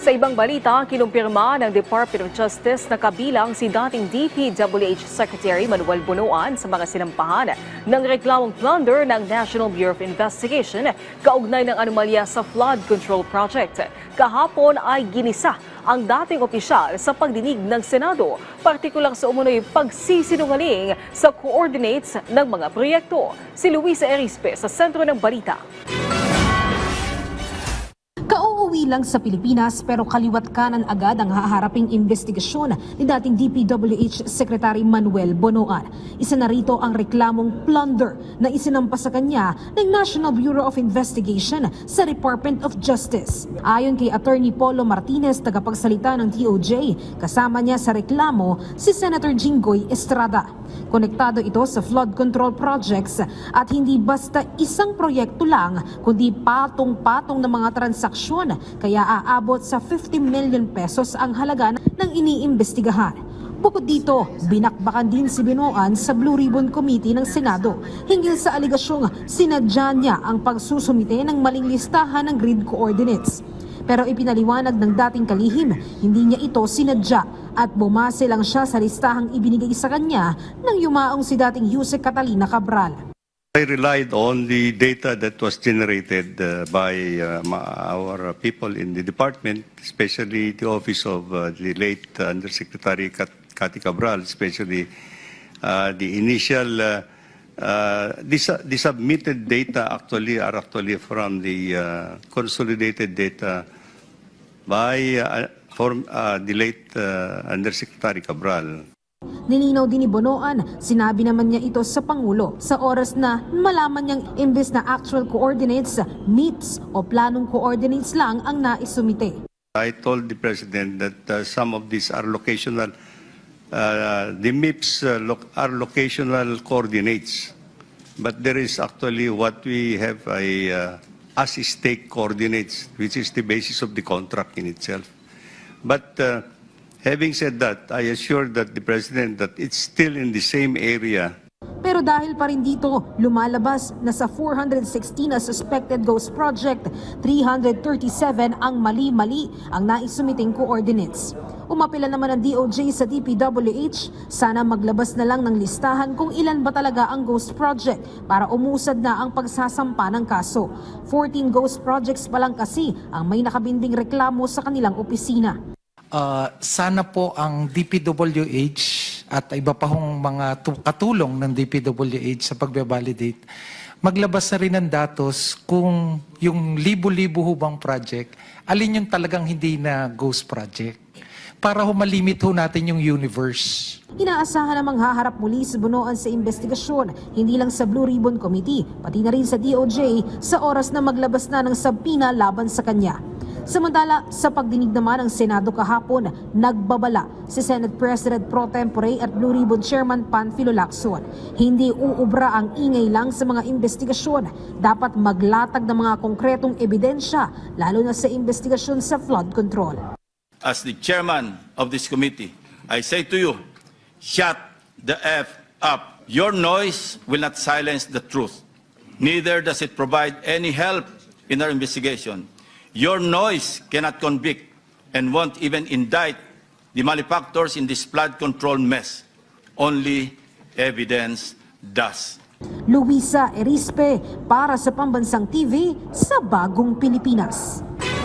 Sa ibang balita, kinumpirma ng Department of Justice na kabilang si dating DPWH Secretary Manuel Bonoan sa mga sinampahan ng reklamong plunder ng National Bureau of Investigation kaugnay ng anomalya sa flood control project. Kahapon ay ginisa ang dating opisyal sa pagdinig ng Senado, partikular sa umunoy pagsisinungaling sa coordinates ng mga proyekto. Si Luisa Erispe sa sentro ng balita. Kauuwi lang sa Pilipinas pero kaliwat kanan agad ang haharaping investigasyon ni dating DPWH Secretary Manuel Bonoan. Isa na rito ang reklamong plunder na isinampa sa kanya ng National Bureau of Investigation sa Department of Justice. Ayon kay Attorney Polo Martinez, tagapagsalita ng DOJ, kasama niya sa reklamo si Senator Jinggoy Estrada. Konektado ito sa flood control projects at hindi basta isang proyekto lang kundi patong-patong ng mga transaksyon, kaya aabot sa 50 million pesos ang halaga ng iniimbestigahan. Bukod dito, binakbakan din si Bonoan sa Blue Ribbon Committee ng Senado hinggil sa aligasyong sinadya niya ang pagsusumite ng maling listahan ng grid coordinates. Pero ipinaliwanag ng dating kalihim, hindi niya ito sinadya at bumase lang siya sa listahang ibinigay sa kanya nang yumaong si dating Yusek Catalina Cabral. I relied on the data that was generated by our people in the department, especially the office of the late Undersecretary Cathy Cabral, especially the initial the submitted data are actually from the consolidated data by the late Undersecretary Cabral. Nilinaw din ni Bonoan, sinabi naman niya ito sa Pangulo sa oras na malaman niyang imbes na actual coordinates, MIPS o planong coordinates lang ang naisumite. I told the President that some of these are locational, the MIPS are locational coordinates, but there is actually what we have as stake coordinates, which is the basis of the contract in itself. But having said that, I assure that the President that it's still in the same area. Pero dahil pa rin dito, lumalabas na sa 416 na suspected ghost project, 337 ang mali-mali ang naisumiting coordinates. Umapila naman ang DOJ sa DPWH, sana maglabas na lang ng listahan kung ilan ba talaga ang ghost project para umusad na ang pagsasampa ng kaso. 14 ghost projects pa lang kasi ang may nakabinding reklamo sa kanilang opisina. Sana po ang DPWH at iba pa hong mga katulong ng DPWH sa pagbe-validate, maglabas na rin ng datos kung yung libo-libo hubang project, alin yung talagang hindi na ghost project para malimit ho natin yung universe. Inaasahan namang haharap muli si Bonoan sa investigasyon, hindi lang sa Blue Ribbon Committee, pati na rin sa DOJ sa oras na maglabas na ng subpoena laban sa kanya. Samantala, sa pagdinig naman ng Senado kahapon, nagbabala si Senate President Pro Tempore at Blue Ribbon Chairman Panfilo Lacson. Hindi uubra ang ingay lang sa mga investigasyon. Dapat maglatag ng mga konkretong ebidensya, lalo na sa investigasyon sa flood control. As the chairman of this committee, I say to you, shut the F up. Your noise will not silence the truth. Neither does it provide any help in our investigation. Your noise cannot convict and won't even indict the malefactors in this flood control mess. Only evidence does. Luisa Erispe para sa Pambansang TV sa Bagong Pilipinas.